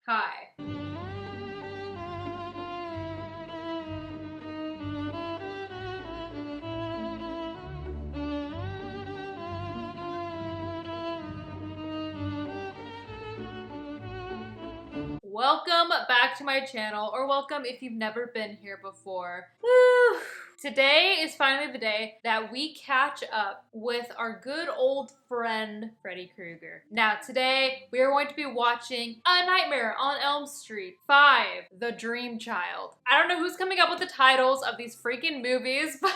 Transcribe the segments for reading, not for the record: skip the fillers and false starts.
Hi. Welcome back to my channel, or welcome if you've never been here before. Woo! Today is finally the day that we catch up with our good old friend, Freddy Krueger. Now, today we are going to be watching A Nightmare on Elm Street 5, The Dream Child. I don't know who's coming up with the titles of these freaking movies, but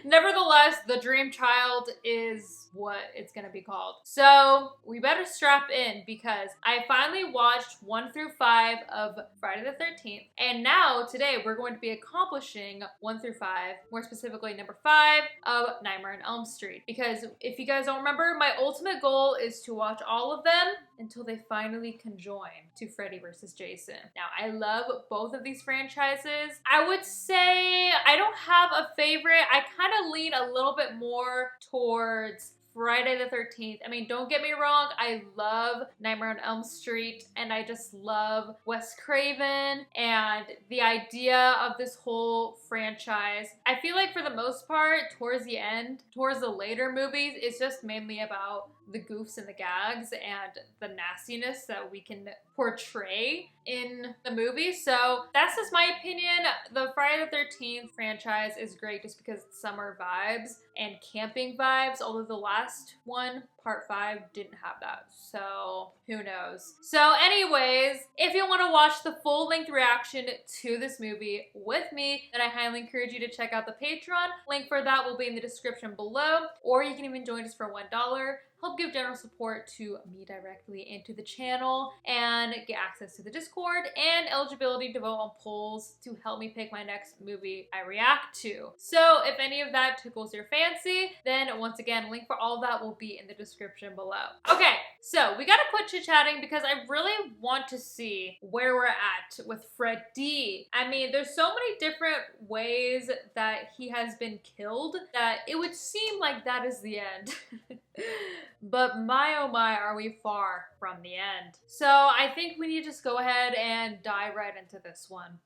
nevertheless, The Dream Child is what it's gonna be called. So we better strap in because I finally watched 1 through 5 of Friday the 13th, and now today we're going to be accomplishing 1 through 5, more specifically number 5 of Nightmare on Elm Street. Because if you guys don't remember, my ultimate goal is to watch all of them until they finally conjoin to Freddy vs. Jason. Now, I love both of these franchises. I would say I don't have a favorite. I kind of lean a little bit more towards Friday the 13th. I mean, don't get me wrong, I love Nightmare on Elm Street, and I just love Wes Craven and the idea of this whole franchise. I feel like for the most part, towards the end, towards the later movies, it's just mainly about the goofs and the gags and the nastiness that we can portray in the movie. So that's just my opinion. The Friday the 13th franchise is great just because it's summer vibes and camping vibes, although the last one, part 5, didn't have that. So who knows? So anyways, if you want to watch the full length reaction to this movie with me, then I highly encourage you to check out the Patreon. Link for that will be in the description below, or you can even join us for $1. Help give general support to me directly and to the channel, and get access to the Discord and eligibility to vote on polls to help me pick my next movie I react to. So if any of that tickles your fancy, then once again, link for all of that will be in the description below. Okay, so we gotta quit chit-chatting because I really want to see where we're at with Freddy. I mean, there's so many different ways that he has been killed that it would seem like that is the end. But my oh my, are we far from the end. So I think we need to just go ahead and dive right into this one.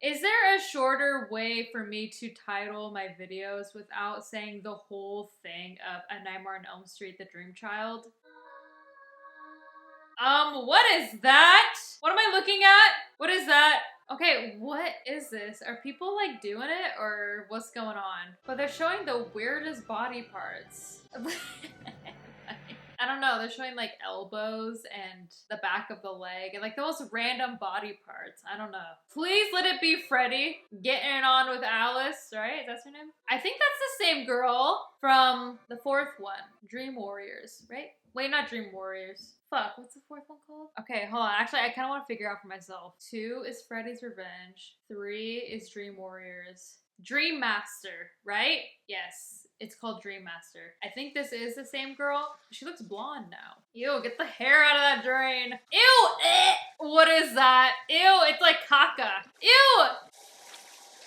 Is there a shorter way for me to title my videos without saying the whole thing of A Nightmare on Elm Street, The Dream Child? What is that? What am I looking at? What is that? Okay, what is this? Are people like doing it or what's going on? But they're showing the weirdest body parts. I don't know, they're showing like elbows and the back of the leg and like the most random body parts. I don't know. Please let it be Freddy getting it on with Alice, right? That's her name? I think that's the same girl from the 4th one, Dream Warriors, right? Wait, not Dream Warriors. Fuck, what's the 4th one called? Okay, hold on. Actually, I kind of want to figure out for myself. 2 is Freddy's Revenge. 3 is Dream Warriors. Dream Master, right? Yes, it's called Dream Master. I think this is the same girl. She looks blonde now. Ew, get the hair out of that drain. Ew! What is that? Ew, it's like caca. Ew!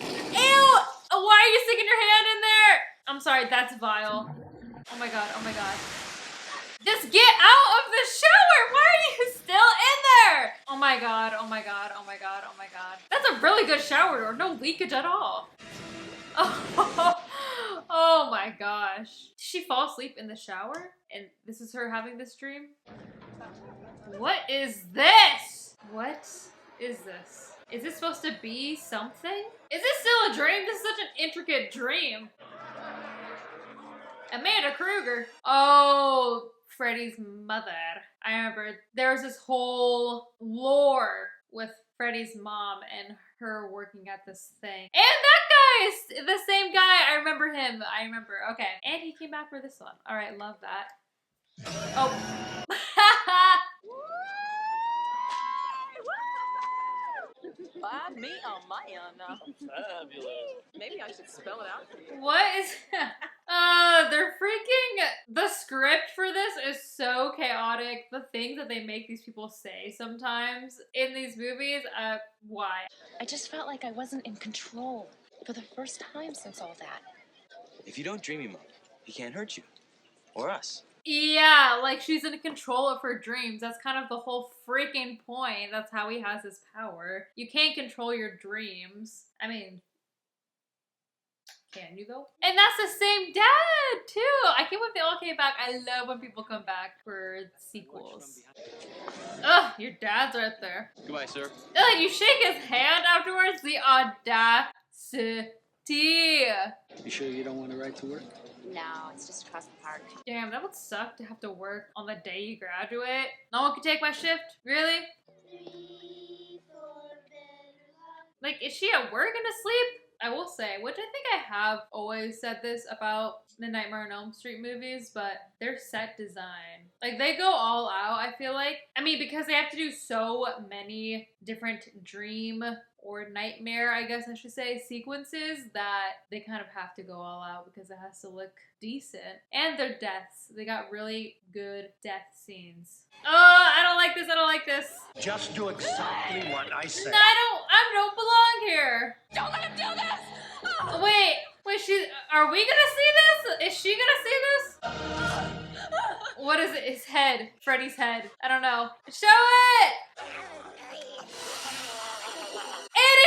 Ew! Why are you sticking your hand in there? I'm sorry, that's vile. Oh my god, oh my god. Just get out of the shower! Why are you still in there? Oh my god, oh my god, oh my god, oh my god. That's a really good shower door. No leakage at all. Oh, oh my gosh. Did she fall asleep in the shower? And this is her having this dream? What is this? What is this? Is this supposed to be something? Is this still a dream? This is such an intricate dream. Amanda Krueger. Oh, Freddy's mother. I remember there was this whole lore with Freddy's mom and her working at this thing. And that guy's the same guy. I remember him. I remember. Okay. And he came back for this one. All right. Love that. Oh. Buy me on my own. Fabulous. Maybe I should spell it out for you. What is they're freaking, the script for this is so chaotic. The things that they make these people say sometimes in these movies, why? I just felt like I wasn't in control for the first time since all that. If you don't dream him up, he can't hurt you. Or us. Yeah, like she's in control of her dreams. That's kind of the whole freaking point. That's how he has his power. You can't control your dreams. I mean, can you though? And that's the same dad too. I can't believe they all came back. I love when people come back for sequels. Ugh, your dad's right there. Goodbye, sir. Ugh, you shake his hand afterwards? The audacity. You sure you don't want to ride to work? No, it's just across the park. Damn, that would suck to have to work on the day you graduate. No one can take my shift? Really? Like, is she at work and asleep? I will say, which I think I have always said this about the Nightmare on Elm Street movies, but their set design. Like, they go all out, I feel like. I mean, because they have to do so many different dream or nightmare, I guess I should say, sequences that they kind of have to go all out because it has to look decent. And their deaths. They got really good death scenes. Oh, I don't like this, I don't like this. Just do exactly what I say. No, I don't belong here. Don't let him do this! Oh. Wait, are we gonna see this? Is she gonna see this? What is it? His head. Freddy's head. I don't know. Show it! It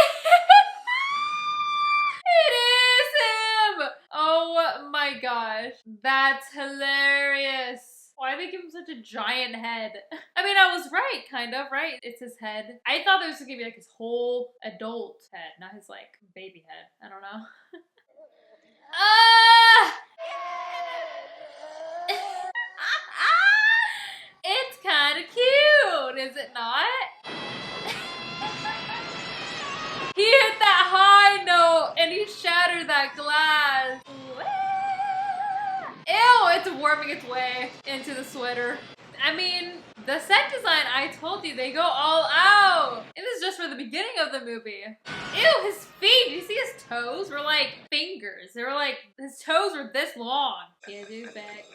is him! Oh my gosh. That's hilarious. Why did they give him such a giant head? I mean, I was right, kind of, right? It's his head. I thought there was gonna be like his whole adult head, not his like baby head. I don't know. Ah! It's kind of cute, is it not? He hit that high note and he shattered that glass. Ew, it's warming its way into the sweater. I mean, the set design, I told you, they go all out. And this is just for the beginning of the movie. Ew, his feet, you see his toes were like fingers. They were like, his toes were this long. Yeah, dude, back.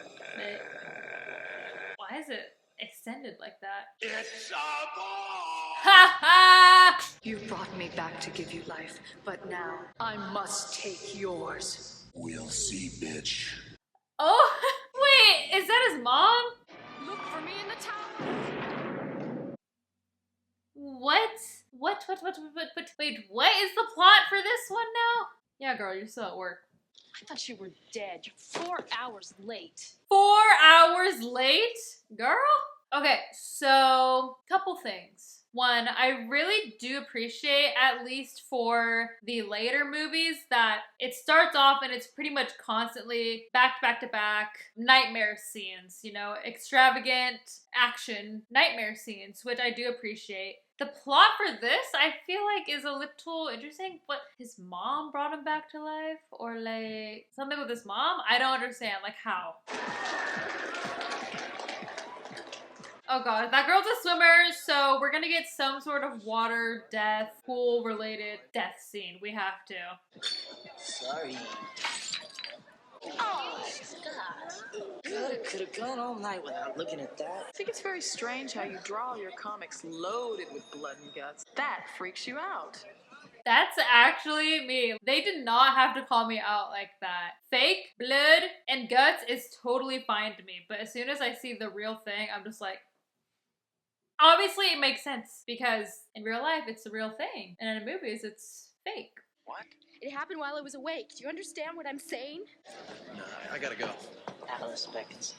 Why is it extended like that? It's a ball! Ha ha! You brought me back to give you life, but now I must take yours. We'll see, bitch. Oh, wait, is that his mom? Look for me in the tower! What? Wait, what is the plot for this one now? Yeah, girl, you're still at work. I thought you were dead. You're 4 hours late. 4 hours late? Girl? Okay, so, couple things. One, I really do appreciate, at least for the later movies, that it starts off and it's pretty much constantly back to back nightmare scenes, you know, extravagant action nightmare scenes, which I do appreciate. The plot for this, I feel like, is a little interesting, but his mom brought him back to life, or like something with his mom? I don't understand, like how? Oh god, that girl's a swimmer, so we're gonna get some sort of water death, pool related death scene. We have to. Sorry. Oh, God. Could have gone all night without looking at that. I think it's very strange how you draw your comics loaded with blood and guts. That freaks you out. That's actually me. They did not have to call me out like that. Fake blood and guts is totally fine to me, but as soon as I see the real thing, I'm just like, obviously it makes sense because in real life it's the real thing, and in movies it's fake. What? It happened while I was awake. Do you understand what I'm saying? No, I gotta go. Alice beckons.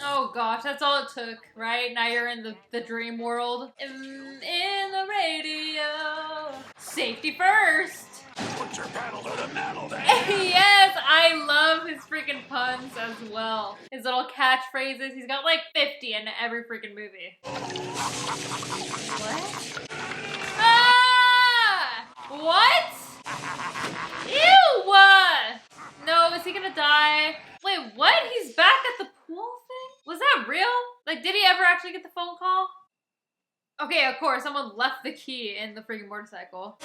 Oh gosh, that's all it took, right? Now you're in the dream world. In the radio. Safety first. Put your pedal to the metal then. Yes, I love his freaking puns as well. His little catchphrases. He's got like 50 in every freaking movie. What? Ah! What? Ew! No, is he gonna die? Wait, what? He's back at the pool thing? Was that real? Like, did he ever actually get the phone call? Okay, of course, someone left the key in the freaking motorcycle.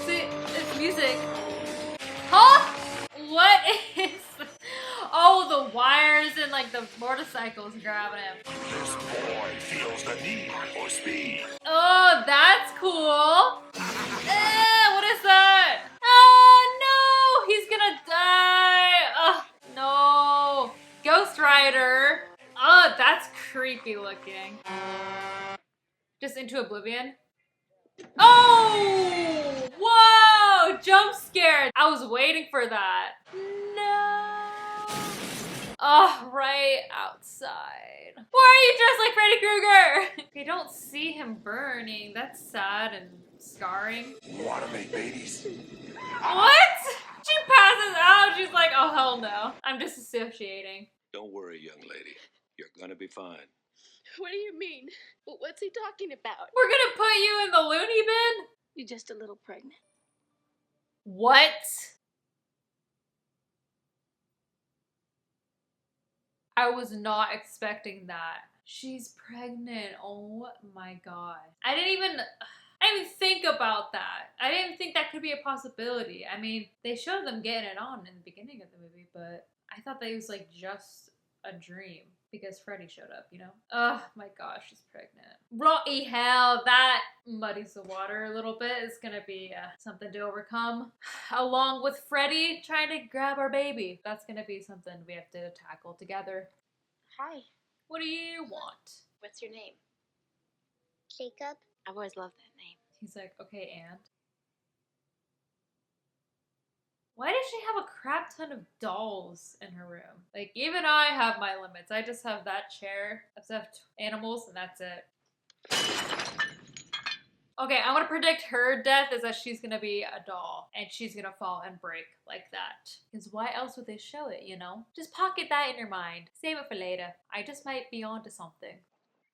See, it's music. Huh? What is... Oh, the wires and, like, the motorcycles grabbing him. This boy feels the need for speed. Oh, that's cool. What is that? Oh, no! He's gonna die! Oh, no. creepy looking. Just into oblivion. Oh! Whoa! Jump scared. I was waiting for that. No. Oh, right outside. Why are you dressed like Freddy Krueger? They don't see him burning. That's sad and scarring. Wanna make babies? What? She passes out. She's like, oh, hell no. I'm disassociating. Don't worry, young lady. You're gonna be fine. What do you mean? What's he talking about? We're gonna put you in the loony bin? You're just a little pregnant. What? I was not expecting that. She's pregnant. Oh my god. I didn't even think about that. I didn't think that could be a possibility. I mean, they showed them getting it on in the beginning of the movie, but I thought that it was like just a dream because Freddy showed up, you know? Oh my gosh, she's pregnant. Bloody hell, that muddies the water a little bit. It's gonna be something to overcome. Along with Freddy trying to grab our baby. That's gonna be something we have to tackle together. Hi. What do you want? What's your name? Jacob. I've always loved that name. He's like, okay, and? Why does she have a crap ton of dolls in her room? Like, even I have my limits. I just have that chair of stuffed animals, and that's it. Okay, I'm gonna predict her death is that she's gonna be a doll, and she's gonna fall and break like that. Because why else would they show it, you know? Just pocket that in your mind. Save it for later. I just might be onto something.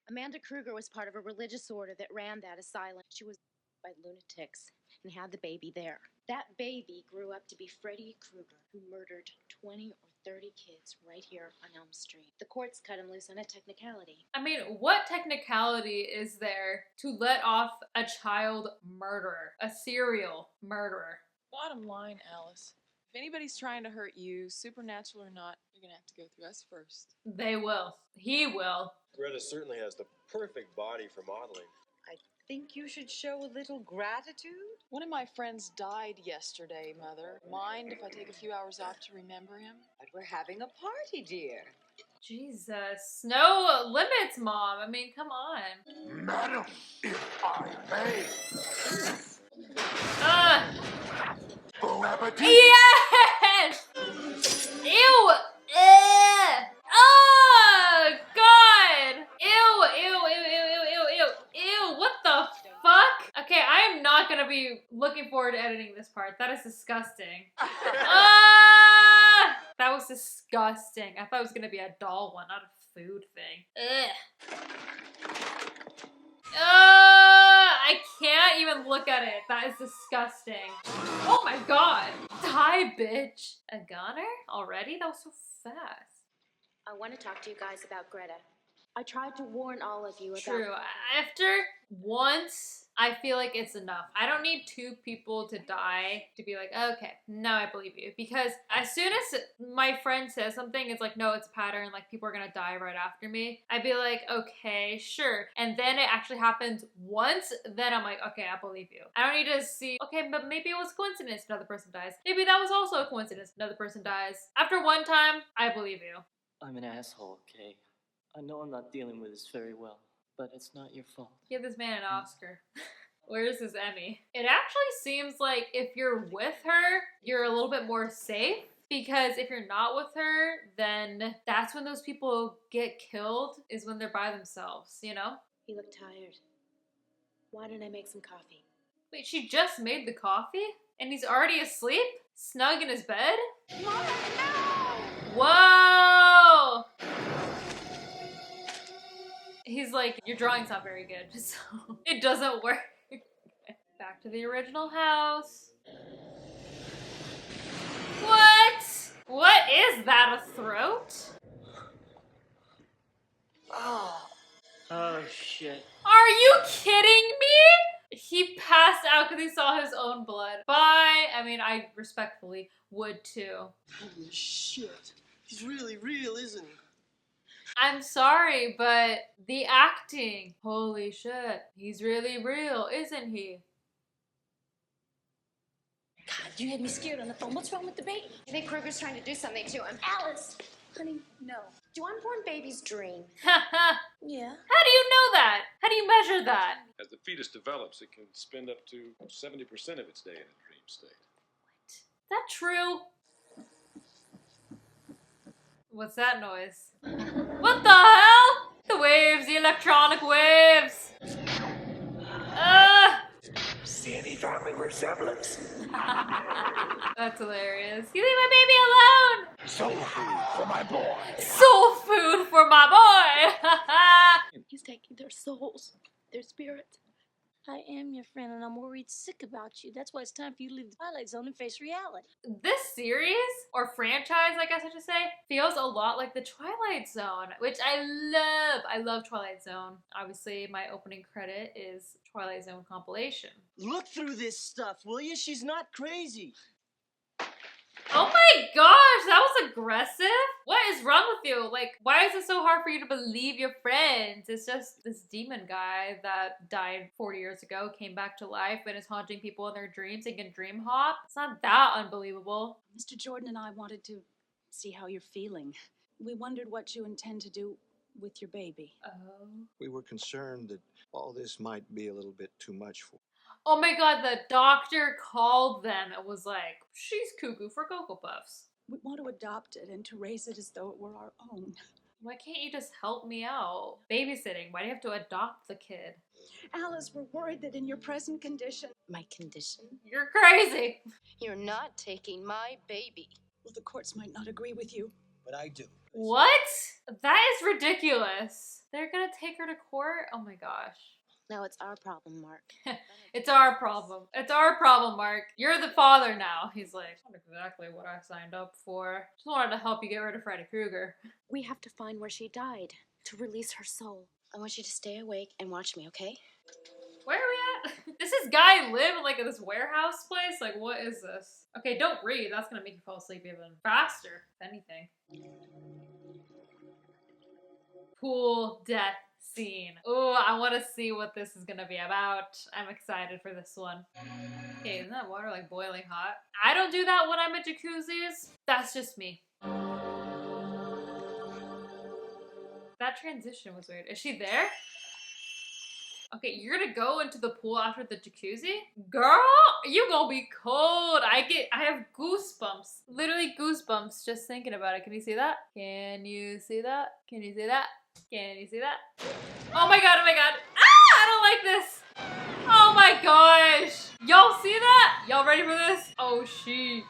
Amanda Kruger was part of a religious order that ran that asylum. She was by lunatics and had the baby there. That baby grew up to be Freddy Krueger, who murdered 20 or 30 kids right here on Elm Street. The courts cut him loose on a technicality. I mean, what technicality is there to let off a child murderer, a serial murderer? Bottom line, Alice, if anybody's trying to hurt you, supernatural or not, you're gonna have to go through us first. They will. He will. Greta certainly has the perfect body for modeling. I think you should show a little gratitude. One of my friends died yesterday, Mother. Mind if I take a few hours off to remember him? But we're having a party, dear. Jesus. No limits, Mom. I mean, come on. Madam, if I may. Bon appetit! Yes! Ew! Oh, God! Ew, what the fuck? Okay, I am not gonna be looking forward to editing this part. That is disgusting. That was disgusting. I thought it was gonna be a doll one, not a food thing. I can't even look at it. That is disgusting. Oh my god. Die, bitch. A goner? Already? That was so fast. I want to talk to you guys about Greta. I tried to warn all of you about... True. After once, I feel like it's enough. I don't need two people to die to be like, okay, now I believe you. Because as soon as my friend says something, it's like, no, it's a pattern. Like, people are gonna die right after me. I'd be like, okay, sure. And then it actually happens once, then I'm like, okay, I believe you. I don't need to see, okay, but maybe it was a coincidence, another person dies. Maybe that was also a coincidence, another person dies. After one time, I believe you. I'm an asshole, okay? I know I'm not dealing with this very well, but it's not your fault. Give this man an Oscar. Where's his Emmy? It actually seems like if you're with her, you're a little bit more safe. Because if you're not with her, then that's when those people get killed, is when they're by themselves, you know? You look tired. Why don't I make some coffee? Wait, she just made the coffee? And he's already asleep? Snug in his bed? Mom, no! Whoa! He's like, your drawing's not very good, so it doesn't work. Back to the original house. What? What is that, a throat? Oh, shit. Are you kidding me? He passed out because he saw his own blood. Bye. I mean, I respectfully would too. Holy shit. He's really real, isn't he? I'm sorry, but the acting. Holy shit. He's really real, isn't he? God, you had me scared on the phone. What's wrong with the baby? I think Kruger's trying to do something to him. Alice! Honey, no. Do unborn babies dream? Yeah. How do you know that? How do you measure that? As the fetus develops, it can spend up to 70% of its day in a dream state. Is that true? What's that noise? What the hell? The waves, the electronic waves. See any family resemblance? That's hilarious. You leave my baby alone. Soul food for my boy. Soul food for my boy. He's taking their souls, their spirits. I am your friend, and I'm worried sick about you. That's why it's time for you to leave the Twilight Zone and face reality. This series, or franchise, I guess I should say, feels a lot like the Twilight Zone, which I love. I love Twilight Zone. Obviously, my opening credit is Twilight Zone compilation. Look through this stuff, will you? She's not crazy. Oh my gosh, that was aggressive. What is wrong with you? Like, why is it so hard for you to believe your friends? It's just this demon guy that died 40 years ago, came back to life, and is haunting people in their dreams and can dream hop. It's not that unbelievable. Mr. Jordan and I wanted to see how you're feeling. We wondered what you intend to do with your baby. Oh. We were concerned that all this might be a little bit too much for. Oh my god, the doctor called them and was like, she's cuckoo for Cocoa Puffs. We want to adopt it and to raise it as though it were our own. Why can't you just help me out? Babysitting, why do you have to adopt the kid? Alice, we're worried that in your present condition... My condition? You're crazy. You're not taking my baby. Well, the courts might not agree with you. But I do. What? That is ridiculous. They're gonna take her to court? Oh my gosh. Now it's our problem, Mark. It's our problem. It's our problem, Mark. You're the father now. He's like, not exactly what I signed up for. Just wanted to help you get rid of Freddy Krueger. We have to find where she died to release her soul. I want you to stay awake and watch me, okay? Where are we at? Does this guy live in like this warehouse place? Like, what is this? Okay, don't read. That's gonna make you fall asleep even faster, if anything. Pool death scene. Ooh, I want to see what this is gonna be about. I'm excited for this one. Okay, isn't that water like boiling hot? I don't do that when I'm at jacuzzis. That's just me. That transition was weird. Is she there? Okay, you're gonna go into the pool after the jacuzzi? Girl, you gonna be cold. I have goosebumps. Literally goosebumps just thinking about it. Can you see that? Can you see that? Can you see that? Can you see that? Oh my god, oh my god. Ah, I don't like this. Oh my gosh. Y'all see that? Y'all ready for this? Oh, she.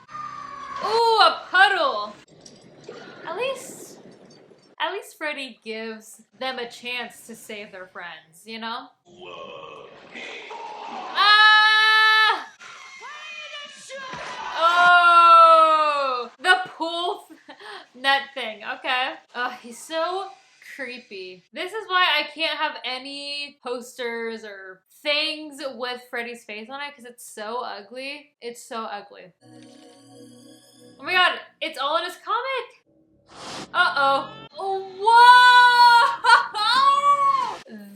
Ooh, a puddle. At least Freddy gives them a chance to save their friends, you know? Ah! Oh! The pool net thing, okay. He's so creepy. This is why I can't have any posters or things with Freddy's face on it, because it's so ugly. It's so ugly. Oh my god, it's all in his comic! Uh-oh. Whoa!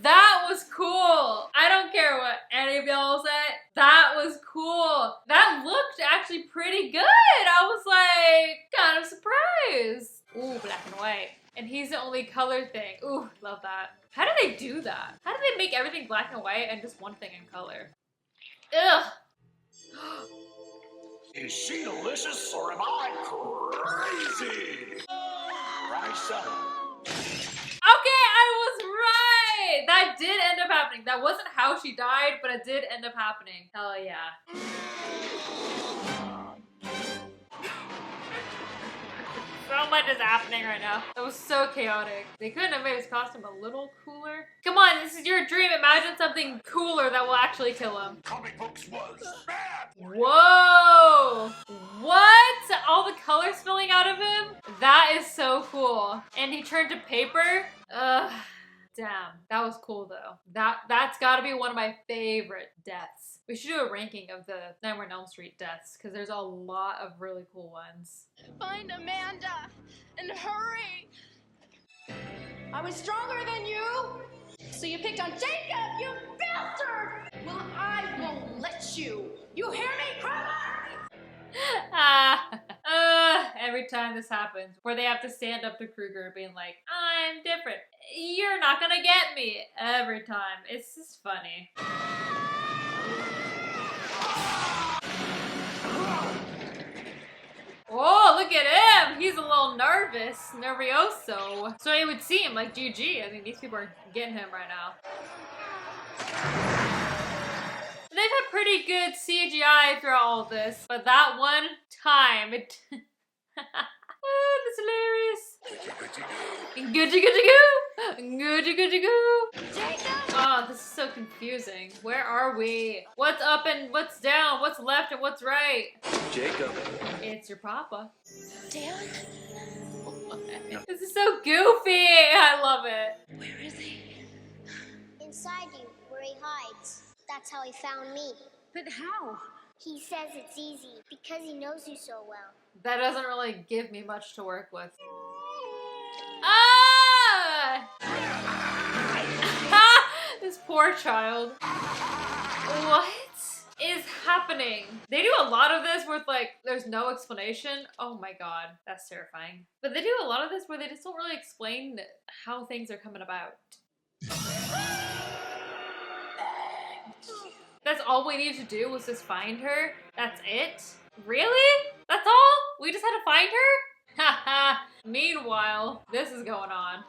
That was cool. I don't care what any of y'all said. That was cool. That looked actually pretty good. I was like, kind of surprised. Ooh, black and white. And he's the only color thing. Ooh, love that. How do they do that? How do they make everything black and white and just one thing in color? Ugh. Is she delicious or am I crazy? Right, son. Okay, I was right! That did end up happening. That wasn't how she died, but it did end up happening. Hell yeah. So much is happening right now. That was so chaotic. They couldn't have made his costume a little cooler. Come on, this is your dream. Imagine something cooler that will actually kill him. Comic books was bad. Whoa! What? All the color spilling out of him? That is so cool. And he turned to paper? Ugh. Damn. That was cool though. That's gotta be one of my favorite deaths. We should do a ranking of the Nightmare on Elm Street deaths, because there's a lot of really cool ones. Find Amanda and hurry! I was stronger than you! So you picked on Jacob, you bastard! Well, I won't let you! You hear me, Kramer? Every every time this happens, where they have to stand up to Kruger being like, I'm different. You're not gonna get me. Every time. It's just funny. Oh, look at him! He's a little nervous, nervioso. So it would seem like GG. I mean, these people are getting him right now. They've had pretty good CGI throughout all of this, but that one time, it... Oh, that's hilarious. Good to go. Oh, this is so confusing. Where are we? What's up and what's down? What's left and what's right? Jacob. It's your papa. Dad? This is so goofy. I love it. Where is he? Inside you, where he hides. That's how he found me. But how? He says it's easy because he knows you so well. That doesn't really give me much to work with. Ah! This poor child. What is happening? They do a lot of this where like there's no explanation. Oh my god, that's terrifying. But they do a lot of this where they just don't really explain how things are coming about. That's all we needed to do was just find her? That's it? Really? That's all? We just had to find her? Haha. Meanwhile, this is going on.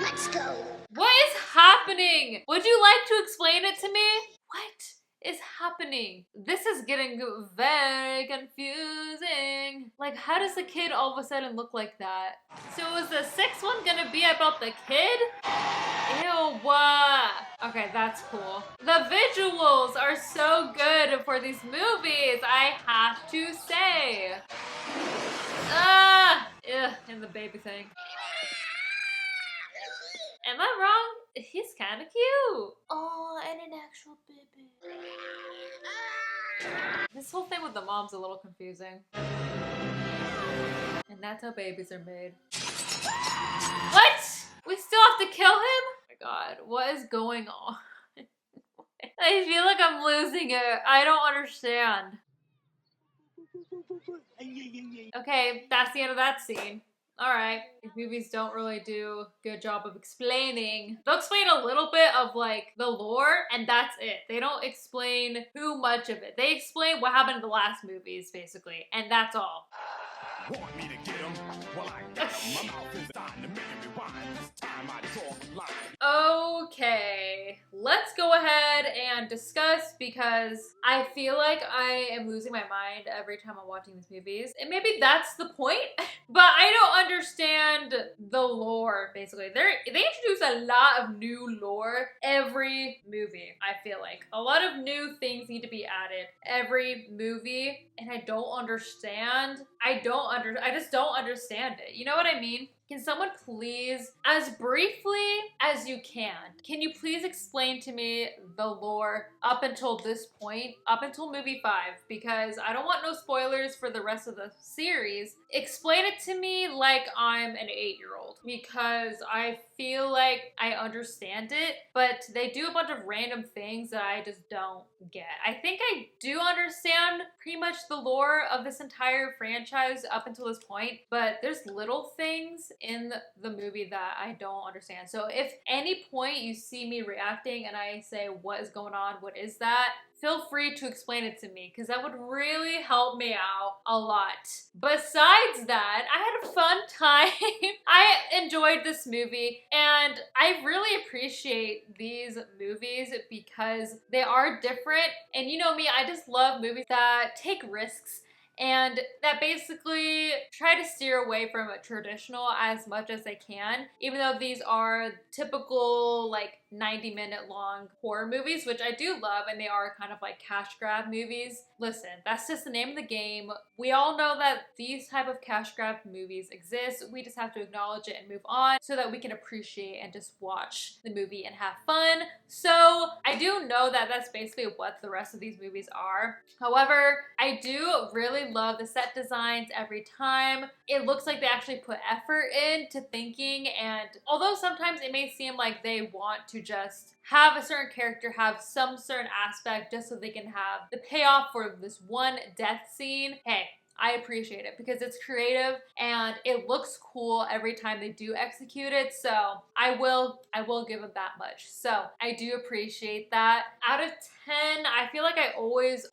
Let's go. What is happening? Would you like to explain it to me? What is happening? This is getting very confusing. Like, how does the kid all of a sudden look like that? So is the sixth one gonna be about the kid? Ew, what? Okay, that's cool. The visuals are so good for these movies, I have to say. Ah, ugh, and the baby thing. Am I wrong? He's kind of cute. Oh, and an actual baby. This whole thing with the mom's a little confusing. And that's how babies are made. What? We still have to kill him? Oh my god, what is going on? I feel like I'm losing it. I don't understand. Okay, that's the end of that scene. Alright, these movies don't really do a good job of explaining. They'll explain a little bit of like the lore and that's it. They don't explain too much of it. They explain what happened in the last movies basically, and that's all. Want me to get him? Well, I got him. My mouth is dying to make me whine. This time I talk loud. Okay, let's go ahead and discuss because I feel like I am losing my mind every time I'm watching these movies. And maybe that's the point, but I don't understand the lore, basically. They introduce a lot of new lore every movie, I feel like. A lot of new things need to be added every movie, and I don't understand. I just don't understand it. You know what I mean? Can someone please, as briefly as you can you please explain to me the lore up until this point, up until movie 5, because I don't want no spoilers for the rest of the series. Explain it to me like I'm an 8-year-old, because I feel like I understand it, but they do a bunch of random things that I just don't get. I think I do understand pretty much the lore of this entire franchise up until this point, but there's little things in the movie that I don't understand. So if any point you see me reacting and I say, what is going on? What is that? Feel free to explain it to me because that would really help me out a lot. Besides that, I had a fun time. I enjoyed this movie and I really appreciate these movies because they are different. And you know me, I just love movies that take risks and that basically try to steer away from traditional as much as they can, even though these are typical like 90-minute long horror movies, which I do love, and they are kind of like cash grab movies. Listen, that's just the name of the game. We all know that these type of cash grab movies exist. We just have to acknowledge it and move on so that we can appreciate and just watch the movie and have fun. So I do know that that's basically what the rest of these movies are. However, I do really love the set designs every time. It looks like they actually put effort into thinking, and although sometimes it may seem like they want to just have a certain character have some certain aspect just so they can have the payoff for this one death scene, hey, I appreciate it because it's creative and it looks cool every time they do execute it. So I will give them that much. So I do appreciate that. Out of 10, I feel like I always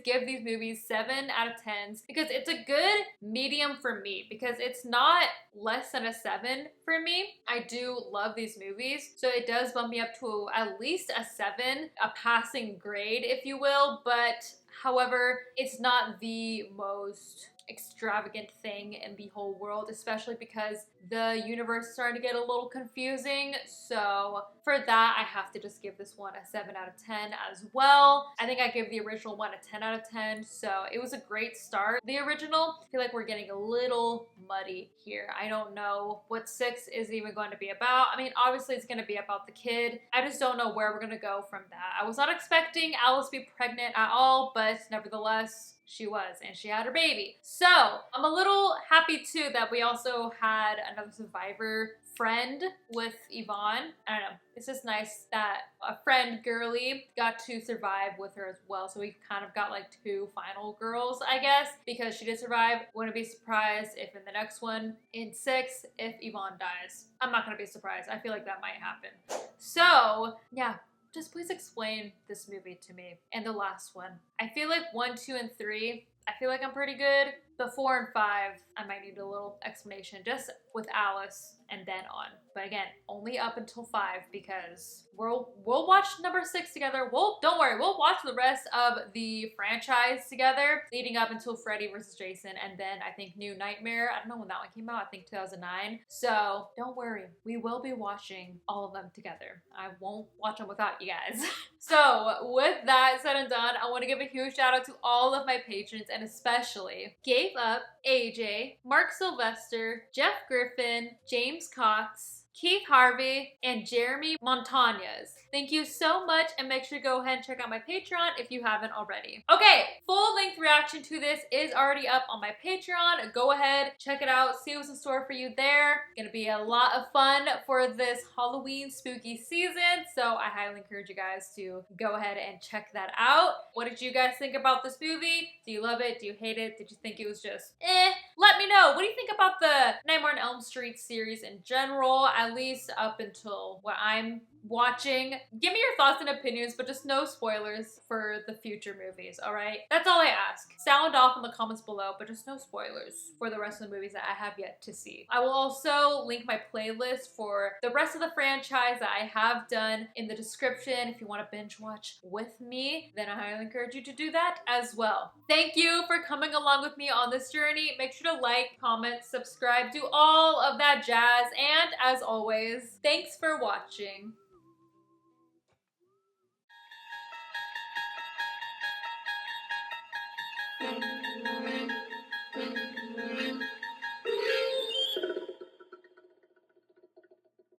give these movies 7 out of 10s because it's a good medium for me, because it's not less than a 7 for me. I do love these movies, so it does bump me up to at least a 7, a passing grade, if you will. But however, it's not the most extravagant thing in the whole world, especially because the universe is starting to get a little confusing. So for that, I have to just give this one a 7 out of 10 as well. I think I gave the original one a 10 out of 10, so it was a great start. The original, I feel like we're getting a little muddy here. I don't know what 6 is even going to be about. I mean, obviously it's going to be about the kid. I just don't know where we're going to go from that. I was not expecting Alice to be pregnant at all, but nevertheless, she was, and she had her baby. So I'm a little happy too that we also had another survivor friend with Yvonne. I don't know. It's just nice that a friend girly got to survive with her as well. So we kind of got like 2 final girls, I guess, because she did survive. Wouldn't be surprised if in the next one, in 6, if Yvonne dies. I'm not gonna be surprised. I feel like that might happen. So yeah, just please explain this movie to me. And the last one. I feel like 1, 2, and 3, I feel like I'm pretty good. But 4 and 5, I might need a little explanation just with Alice and then on. But again, only up until 5 because we'll watch number 6 together. Don't worry, we'll watch the rest of the franchise together leading up until Freddy vs. Jason, and then I think New Nightmare. I don't know when that one came out. I think 2009. So don't worry, we will be watching all of them together. I won't watch them without you guys. So with that said and done, I want to give a huge shout out to all of my patrons, and especially Gave Up, AJ, Mark Sylvester, Jeff Griffin, James Cox, Keith Harvey, and Jeremy Montañez. Thank you so much, and make sure to go ahead and check out my Patreon if you haven't already. Okay, full-length reaction to this is already up on my Patreon. Go ahead, check it out, see what's in store for you there. Gonna be a lot of fun for this Halloween spooky season, so I highly encourage you guys to go ahead and check that out. What did you guys think about this movie? Do you love it? Do you hate it? Did you think it was just eh? Let me know. What do you think about the Nightmare on Elm Street series in general, at least up until what I'm watching? Give me your thoughts and opinions, but just no spoilers for the future movies, all right? That's all I ask. Sound off in the comments below, but just no spoilers for the rest of the movies that I have yet to see. I will also link my playlist for the rest of the franchise that I have done in the description. If you want to binge watch with me, then I highly encourage you to do that as well. Thank you for coming along with me on this journey. Make sure to like, comment, subscribe, do all of that jazz, and as always, thanks for watching. Mm-hmm.